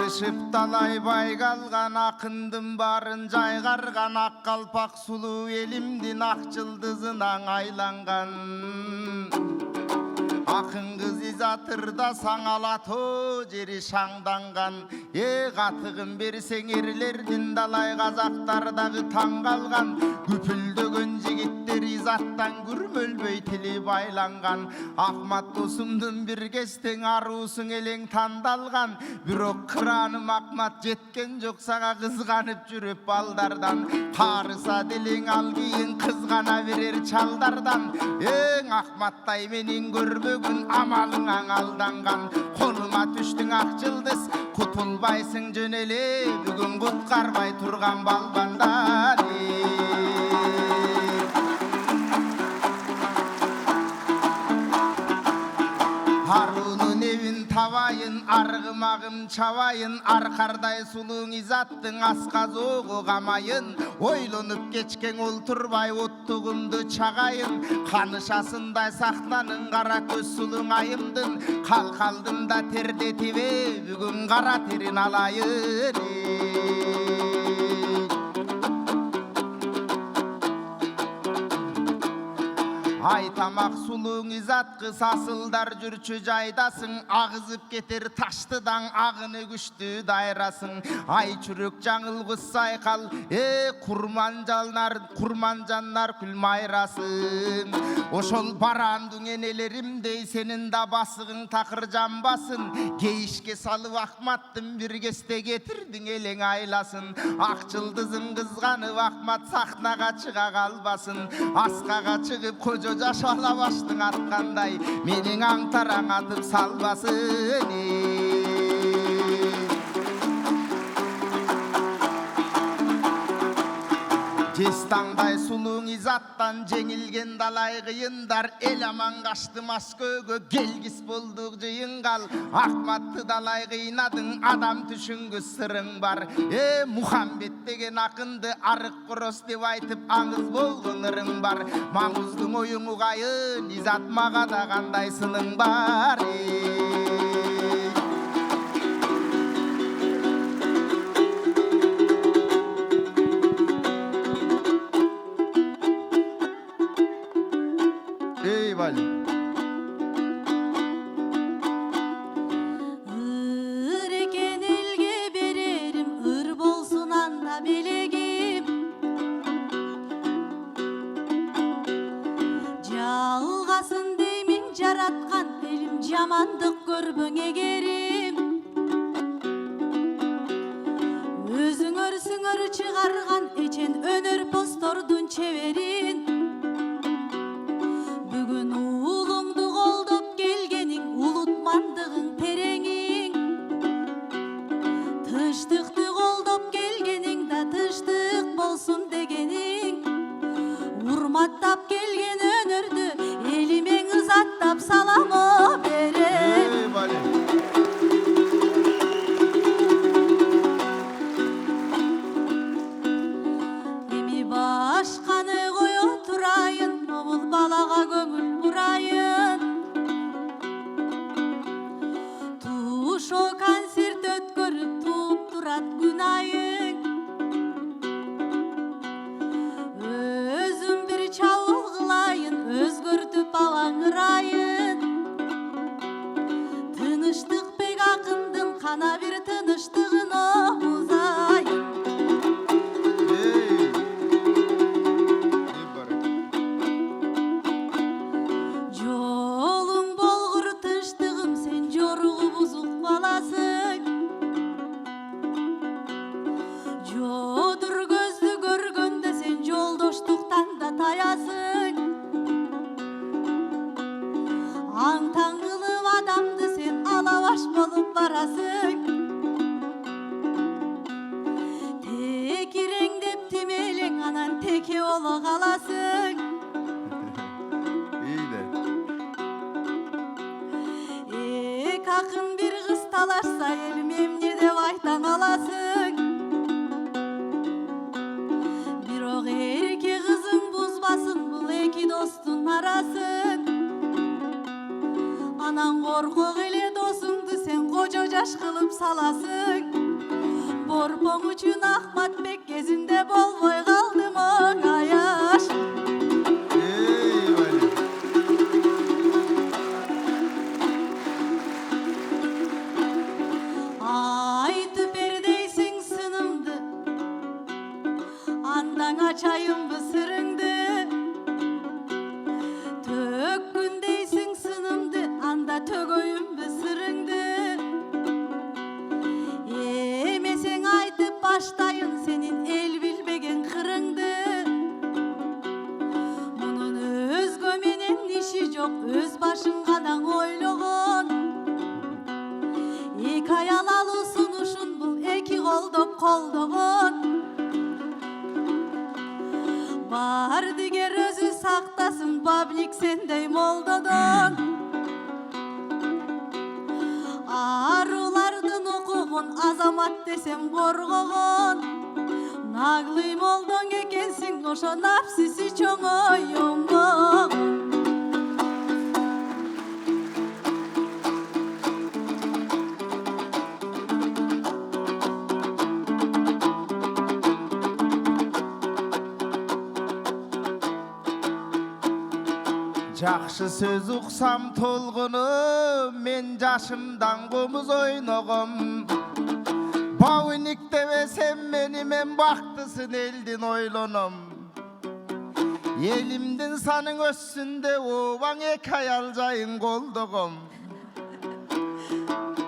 Barışıp dalay baygalgan akındım barın jaygargan ak kalpak sulu elimdin ak yıldızından aylangan. Akın kız izatırda sangalato jeri şangdangan. Katıgın bersen erlerdin dalay kazaktardağı tangalgan. Güpüldөгөн jigitler izattan gürmölböy tili baylangan. Ahmat dosumdun bir kesteң arusun eleң tandalgan. Bирок kıranım Ahmat jetken jok sağa kızganıp жүрüp baldardan. Karısa dileң al giyin kızgana verer çaldardan. Ahmatтай menin görmөгün amalına aldangan. Koluma düştün ak yıldız kutulbaysың jönele. Bugün kutkarbay turgan balbandan. Harun'un evin tavayın, argımağım çavayın. Arkarday suluğun izattın, askaz oğu gamayın. Oylanıp geçken olturbay ottuğumdu çağayın. Kanışasınday saklanın, kara köz suluğun ayımdın. Kalkaldın da terdetive, bugün kara terin alayın. Aytamak suluğun izat kısasıldar jürçü jaydasın. Ağızıp getir taştıdan ağını güçtü dayrasın. Ay çürük жаңыл kıssay kal kurmancanlar kül mayrasın. Oşol barandın enelerimdey senin da basığın takır jambasın. Geyişke salıp Ahmattın bir keste getirdin eleң aylasın. Ak yıldızın kızganıp Ahmat sahnaga çıga kalbasın. Askaga çıkıp koca jaşala baştın atkanday menin аңтараң atıp salbasın. Jestаңдай suluğun izattan жеңилген далай кыйындар. El aman kaçtı Mosköv'e gelgis bulduk jıyıngal. Ahmat'tı dalay kıynadın adam düşüngü sırın var. Muhammed degen akındı arık kuros dep aytıp ağız bolgunlarың var. Mаңыздың oyunu kayın izatmaga da kanday sının var. Ыр экен элге берерим, ыр болсун анда белегим. Жалгасын деймин жараткан элим, жамандык көрбөң эгерим. Өзүңөр сүңөр чыгарган эчен өнөр постордун чеберин. Бүгүн уулуңду колдоп келгениң, улутмандыгың тереңиң. Тынчтыкты колдоп келгениң да тынчтык болсун дегениң. Урматтап келген өнөрдү элиме ызаттап саламы берем. Эми башканы кое турайын, бул балага көңүл бурайын. Тушо концерт өткөрүп тууп турат күн айың. Өзүм бир чабыл кылайын, өзгөртүп алаңырайын. Тыныштык бек акындын, кана бир тыныштыгын озайын. Жолуң болгур тынчтыгым, сен жоругу бузук баласың. Жодур көздү көргөндө сен жолдоштуктан да таясың. Аң таң кылып адамды сен алабаш болуп барасың. Текиреңдеп тимелең, анан теке боло каласың. Акын бир кыз талашса элим эмне деп айтаң аласың. Бирок эрке кызың бузбасын бул эки достун арасын. Анан коркок эле досуңду сен кожо жаш кылып саласың. Borpon üçün Ahmatbek gezinde bolboy kaldım ona yaş. Aytı perdeysin sınımdı, andan açayım bu sırrыңды. Tökkündeysin sınımdı, anda tögöyüm bu sırrыңды. Emesен aytıp baştayın senin el bilbegen kırыңды. Bunun özgö menen işi жоқ, öz başın gadan oylogon. Eki ayal alуу sunuşun bul eki koldoп koldogon. Бар дигер өзү сактасын баблик сендей молдодон. Арулардын окугун азамат десем коргогон. Наглый молдоң экенсиң, ошо напсиси чоң оюңгон. Жақшы сөз ұқсам толғыны, мен жашымдан қомыз ойнағым. Бауыник девесем мен бақтысын елден ойлоным. Елімдің саның өссінде обаң ек аял жайын қолдығым.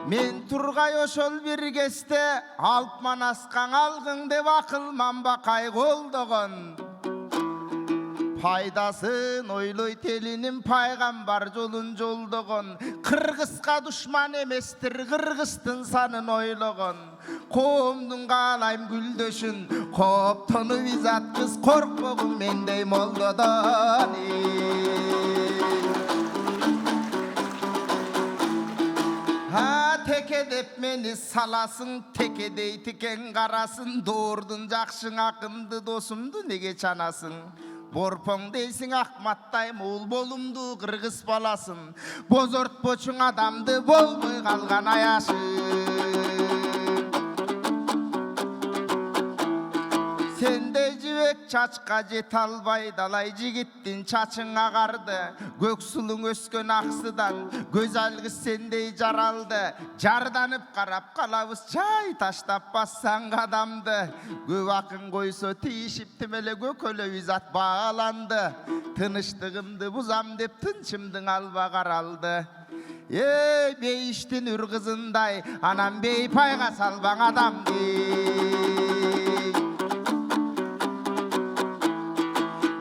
Мен тұрғай ошол бір кесте, алпман асқан алғың деп ақылман бақай қолдығын. Пайдасын ойлой телинин пайгамбар жолун жолдогон. Кыргызга душман эместир, кыргыздын санын ойлогон. Коомдун каалайм гүлдөшүн, коптонуп изат кыз коркпогун мендей молдодон. Теке деп мени саласың, текедей тикен карасын. Доордун жакшың акынды досумду неге чанасың? Борпоң дейсің Ахматтай мол болумду кыргыз баласын. Бозортпочуң адамды болбой калган аяшы. Сендей жибек чачка жете албай далай жигиттин чачың агарды. Көксулуң өскөн аксыдан көз алгыс сендей жаралды. Жарданып карап калабыз чай таштап бассаң адамды. Көп акын койсо тийишиптим эле көкөлөй зат бааланды. Тыныштыгымды бузам деп тынчымдын алба каралды. Бейиштин үр кызындай анан бейпайга салбаң адамды.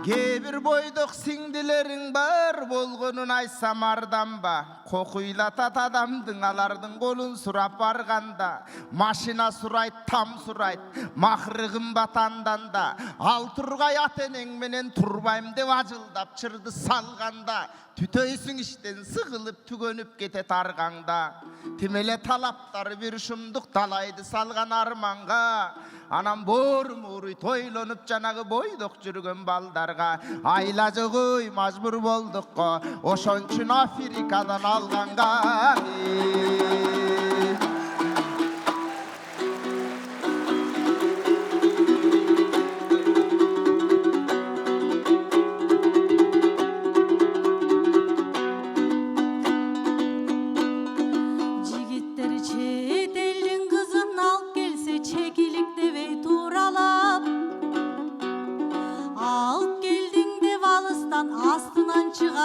Кебир бойдок сиңдилериң бар, болгонун айтсам арданба. Кокуйлатат адамдың алардын колун сурап барганда. Машина сурайт, там сурайт, махры кымбат андан да. Ал тургай ата-энең менен турбайм деп ажылдап чырды салганда. Түтөйсүң иштен сыгылып түгөнүп кетет аргаңда. Тимеле талаптары бир шумдук талайды салган арманга. Анан боор-мууруй тойлонуп жанагы бойдок жүргөн балдарга айла жогуй мажбур болдук го, ошон үчүн Африкадан алганга.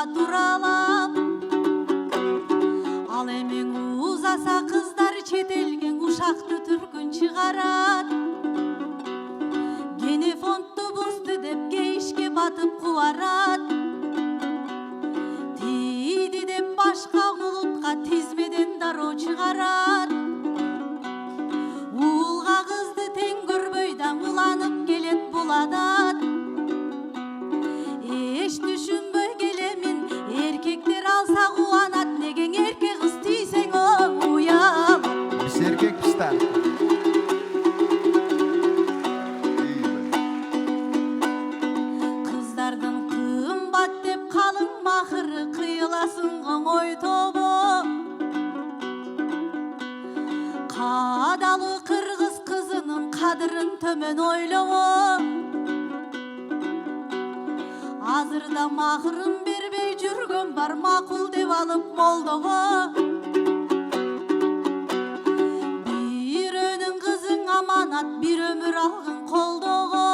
Туралап ал эмең узаса кыздар четелген ушакты түркүн чыгарат. Генефондду бузду деп кейишке батып кубарат. Тиди деп башка булутка тизмеден дароо чыгарат. Уулга кызды тең көрбөйдан уланып келет буладат. Эч түшүнбөй келемин, эркектер алса кубанат. Негең эркек кыз тийсең уям. Биз эркекпиз да. Кыздардын кымбат деп калың махыры кыйыласың оңой тобо. Кадалы кыргыз кызынын kadırın tömön oylogon. Azırda mahırın berbey жүргөн бар макул деп алып молдого. Бирөөнүн кызың аманат, бир өмүр алгын колдого.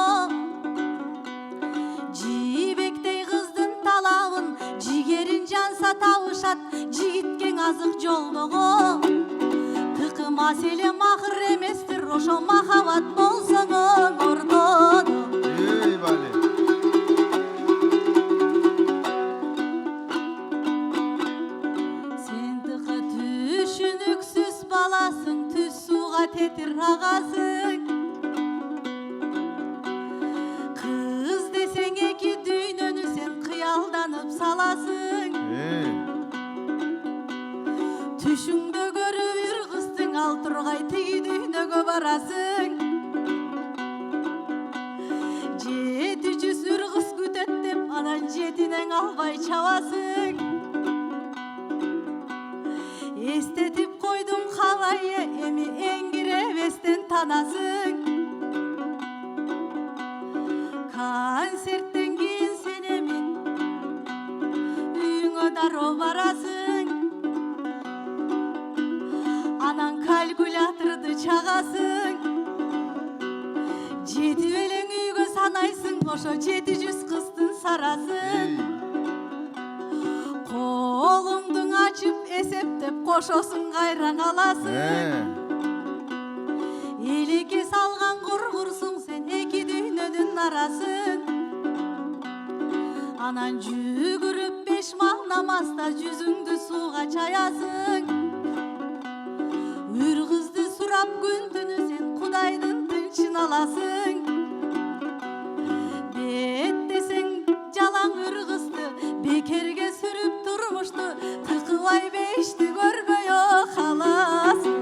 Жибектей кыздын талабын, жигерин жанса табышат, жигитке азык жолдого. Тыкы маселе махыр эместир, ошо махабат болсоң ортодо. Ey bale. Tetir ağasın. Kız desen eki düğününü sen kıyaldanıp salasın. Tüşüngde görüp bir kızdın al turgay tigi düğünögö barasın. 700 ür kız kütet dep anan jetinen albay çabasın. Estetip koydum havayı emi engirevesten tanasın. Konsertten keyin sen emi uyuңө daroo barasın. Anan kalkulatordu çagasın. Жетип элең үйгө санайсың, ошо 700 кыздын сарасың. Kolуңдуң ачып эсептеп кошосуң кайраң аласың. Элеке салган кургурсуң сен эки дүйнөнүн арасын. Анан жүгүрүп 5 мал намазда жүзүңдү сууга чаясың. Үр кызды сурап күн түнү сен Кудайдын тынчын аласың. Беттесең жалаң үр кызды бекерге сүрүп турмушту, тыкыбай бешти көрбөй каласың.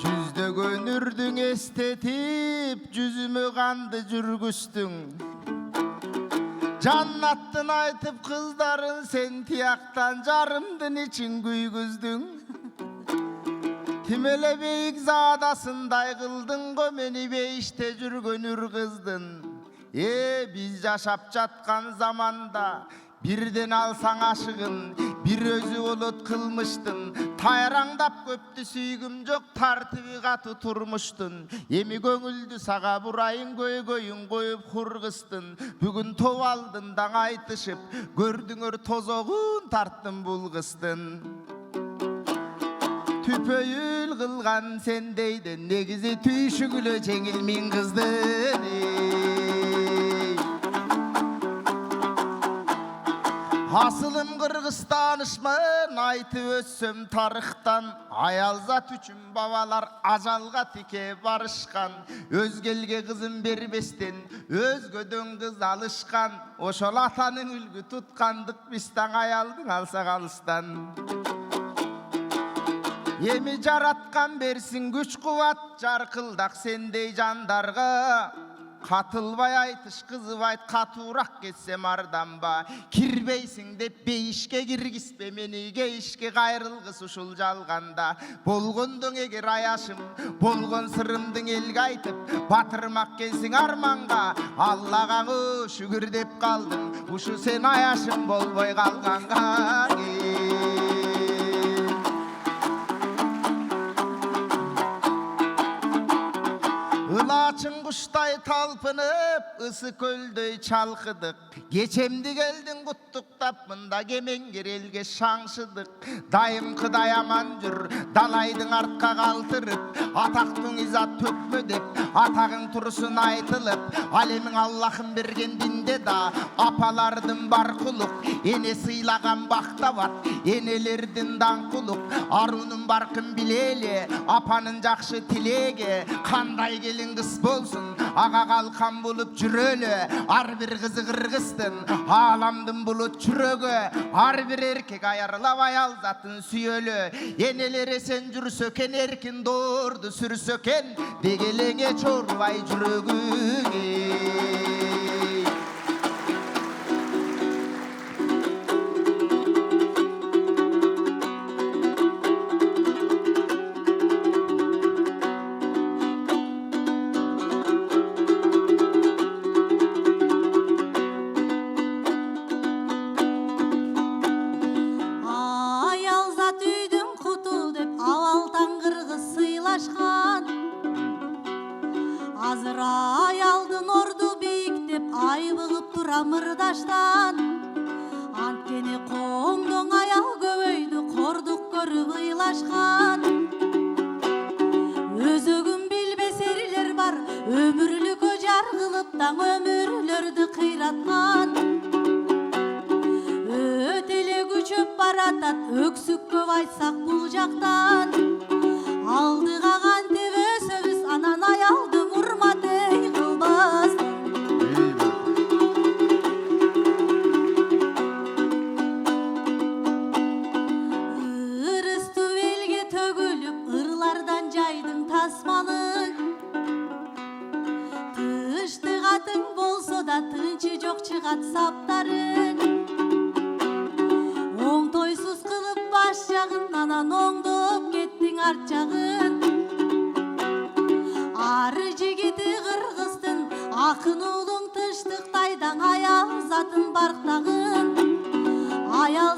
Жүздөгөн үрдүң эстетип, жүзүмө канды жүргүстүң. Жаннаттын айтып кыздарын сен тияктан жарымдын ичин күйгүздүң. Ким эле бейик заадасындай кылдың го мени бейиште жүргөн үр кыздын. Биз жашап жаткан заманда бирден алсаң ашыгын, бир өзү болот кылмыштын. Тайраңдап көптү сүйгүм жок, тартиби катуу турмуштун. Эми көңүлдү сага бурайын, көйгөйүн коюп хургыстын. Бүгүн топ алдын даң айтышып, көрдүңөр тозогун тарттым бул кыздын. Түпөйүл кылган сен дейдин, негизи түйшүгүлө жеңил миң кыздын. Асылым Кыргызстанышмын, айтып өссөм тарыхтан. Аялзат үчүн бабалар ажалга тике барышкан. Өзгелге кызын бербестен өзгөдөн кыз алышкан. Ошол атанын үлгү туткандык биз таң аялдың алсак алыстан. Эми жараткан берсин күч кубат, жаркылдак сендей жандарга. Katılbay aytış kızıbayt, katurak ketsem ardanba. Kirбейсиң деп бейишке киргизбе мени, кейишке кайрылгыс ушул жалганда. Болгондоң эгер аяшым, болгон сырымдың элге айтып, батырмак кенсиң арманга. Аллага шүгүр деп калдым, ушу сен аяшым болбой калганга. Ilачын куштай талпынып, ысы көлдөй чалкыдык. Кечемди келдиң куттуктап, мында кемеңгер элге шаңшыдык. Дайымкыдай аман жүр, далайдың артка калтырып. Атактың изат төкмө деп, атагың турсун айтылып. Алемиң Аллахым берген динде да, апалардын бар кулук. Эне сыйлаган бактабат, энелердин даңкулук. Арунун баркын билеле, апанын жакшы тилеге. Кандай келин кыз болсун, болсын, аға қалқан болып жүрөлі, ар бір қызы қырғыстын, аламдың бұлыт жүрегі, ар бір еркек аярлап аял затын сүйөлі, енелері сен жүрсөкен еркін дорды сүрсөкен, дегелеңе чорбай жүрегіңе. Азыр аялдын орду бийиктеп айбыгып тура мырдаштан, анткени коңдоң аял көбөйдү кордук көрүп ыйлашкан. Өзөгүн билбес эрлер бар, өмүрлүккө жар кылып таң өмүрлөрдү кыйраткан. Өтеле күчөп баратат, өксүк көп айтсак бул жактан. Алдыга кантип өсөбүз, анан аялды урмат эй кылбас. Ырыстуу элге төгүлүп, ырлардан жайдың тасманы. Тыштыгатың болсо да тынчы жок, чыгат саптарың. Оңтойсуз кылып баш жагын, анан оңдоп кеттиң арт жагын. Ары жигити кыргыздын, акын уулуң Тыштыктайдан аял затын барктагын. Аял